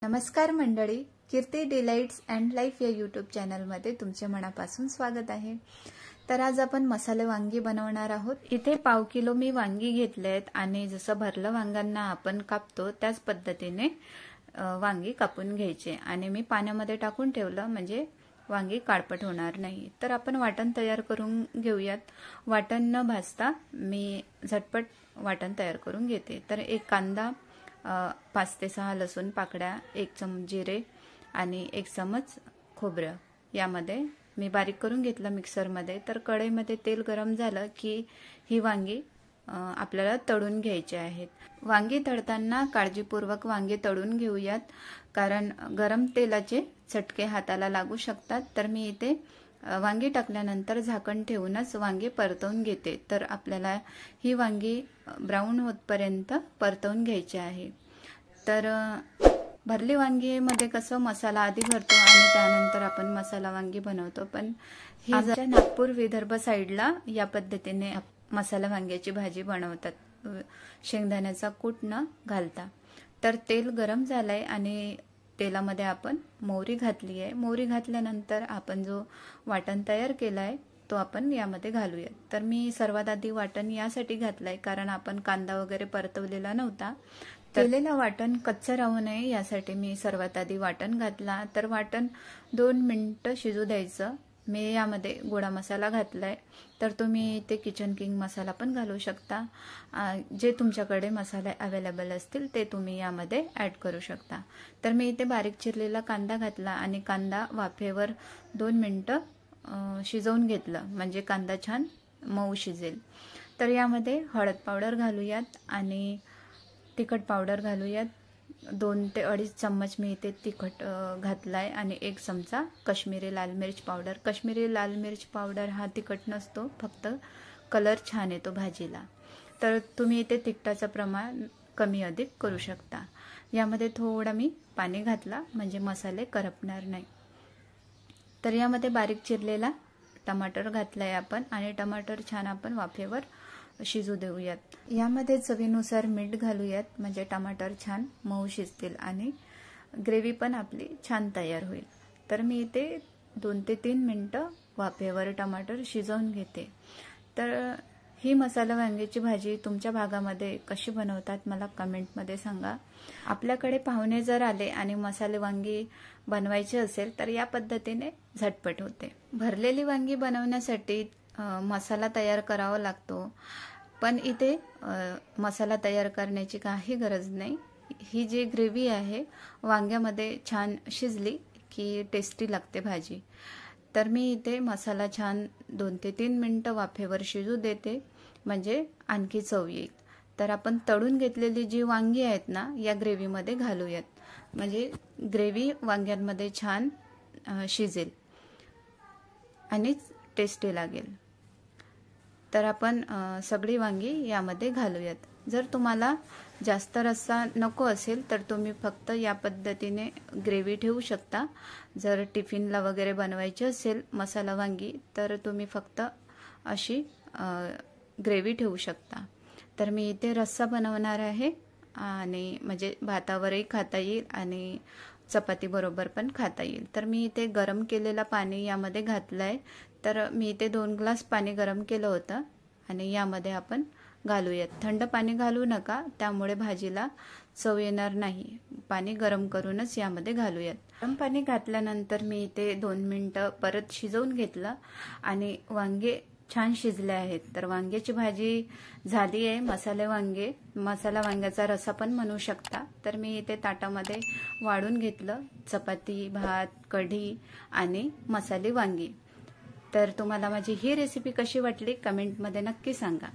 नमस्कार मंडळी, कीर्ती delights and life या यूट्यूब चॅनलमध्ये तुमचे मनापासून स्वागत आहे। तर आज आपण मसाले वांगी बनवणार आहोत। इथे 1/2 किलो मी वांगी घेतले आहेत आणि जसं भरलं वांग्यांना आपण कापतो त्याच पद्धतीने वांगी कापून घ्यायचे आणि मी पाण्यामध्ये टाकून ठेवलं म्हणजे वांगी काळपट होणार नाही। तर आपण वाटण तयार करून घेऊयात। वाटण न भाजता मी झटपट वाटण तयार करून घेते। तर एक कांदा, 5 ते 6 लसूण पाकळ्या, 1 चमच जिरे आणि 1 चमच खोबरं यामध्ये मी बारीक करून घेतलं मिक्सरमध्ये। तर कढईमध्ये तेल गरम झालं की ही वांगी आपल्याला तळून घ्यायची आहेत। वांगी तळताना काळजीपूर्वक वांगी तळून घेऊयात, कारण गरम तेलाचे चटके हाताला लागू शकतात। तर मी इथे वांगी टाकल्यानंतर झाकण ठेवूनच वांगी परतवून घेते। तर आपल्याला ही वांगी ब्राऊन होतपर्यंत परतवून घ्यायची आहे। तर भरली वांगीमध्ये कसं मसाला आधी भरतो आणि त्यानंतर आपण मसाला वांगी बनवतो, पण ही आमच्या नागपूर विदर्भ साइडला या पद्धतीने मसाला वांग्याची भाजी बनवतात, शेंगदाण्याचा कूट न घालता। तर तेल गरम झालंय आणि तेलामध्ये आपण मोहरी घातली आहे। मोहरी घातल्यानंतर आपण जो वाटण तयार केलाय तो आपण यामध्ये घालूया। तर मी सर्वात आधी वाटण यासाठी घातलंय कारण आपण कांदा वगैरे परतवलेला नव्हता। केलेलं वाटण कच्चं राहू नये यासाठी मी सर्वात आधी वाटण घातला। तर वाटण 2 मिनिटं शिजू द्यायचं। मी यामध्ये गोडा मसाला घातलाय, तर तुम्ही ते किचन किंग मसाला पण घालू शकता। जे तुमच्याकडे मसाले अवेलेबल असतील ते तुम्ही यामध्ये ॲड करू शकता। तर मी इथे बारीक चिरलेला कांदा घातला आणि कांदा वाफेवर 2 मिनिटं शिजवून घेतलं म्हणजे कांदा छान मऊ शिजेल। तर यामध्ये हळद पावडर घालूयात आणि तिखट पावडर घालूयात। 2 ते 2.5 चम्मच मी इथे तिखट घातलाय आणि 1 चमचा काश्मीरी लाल मिर्च पावडर। काश्मीरी लाल मिर्च पावडर हा तिखट नसतो, फक्त कलर छान येतो भाजीला। तर तुम्ही इथे तिखटाचं प्रमाण कमी अधिक करू शकता। यामध्ये थोडा मी पाणी घातला म्हणजे मसाले करपणार नाही। तर यामध्ये बारीक चिरलेला टमाटर घातलाय आपण आणि टमाटर छान आपण वाफेवर शिजू देऊयात। यामध्ये चवीनुसार मीठ घालूयात म्हणजे टमाटर छान मऊ शिजतील आणि ग्रेव्ही पण आपली छान तयार होईल। तर मी इथे 2 ते 3 मिनिटं वाफेवर टमाटर शिजवून घेते। तर ही मसाला वांग्याची भाजी तुमच्या भागामध्ये कशी बनवतात मला कमेंटमध्ये सांगा। आपल्याकडे पाहुणे जर आले आणि मसाले वांगी बनवायचे असेल तर या पद्धतीने झटपट होते। भरलेली वांगी बनवण्यासाठी मसाला तयार करावा लागतो, पण इथे मसाला तयार करण्याची काही गरज नाही। ही जी ग्रेव्ही आहे वांग्यामध्ये छान शिजली की टेस्टी लागते भाजी। तर मी इथे मसाला छान 2 ते 3 मिनिटं वाफेवर शिजू देते म्हणजे आणखी चव येईल। तर आपण तळून घेतलेली जी वांगी आहेत ना या ग्रेव्हीमध्ये घालूयात म्हणजे ग्रेव्ही वांग्यांमध्ये छान शिजेल आणि टेस्टी लागेल। तर आपण सगळी वांगी यामध्ये घालूयात। जर तुम्हाला जास्त रस्सा नको असेल तर तुम्ही फक्त या पद्धतीने ग्रेव्ही ठेवू शकता। जर टिफिनला वगैरे बनवायची असेल मसाला वांगी तर तुम्ही फक्त अशी ग्रेव्ही ठेवू शकता। तर मी इथे रस्सा बनवणार आहे आणि म्हणजे भातावरही खाता येईल आणि चपाती बरोबर पण खाता येईल। तर मी इथे गरम केलेला पाणी यामध्ये घातलंय। तर मी इथे 2 ग्लास पाणी गरम केलं होतं आणि यामध्ये आपण घालूयात। थंड पाणी घालू नका, त्यामुळे भाजीला चव येणार नाही। पाणी गरम करूनच यामध्ये घालूयात। गरम पाणी घातल्यानंतर मी इथे 2 मिनिटं परत शिजवून घेतलं आणि वांगे छान शिजले आहेत। तर वांग्याची भाजी झाली आहे। मसाला वांग्याचा रस्सा पण म्हणू शकता। तर मी इथे ताटामध्ये वाढून घेतलं चपाती, भात, कढी आणि मसाले वांगी। तर तुम्हाला माझी ही रेसिपी कशी वाटली कमेंटमध्ये नक्की सांगा।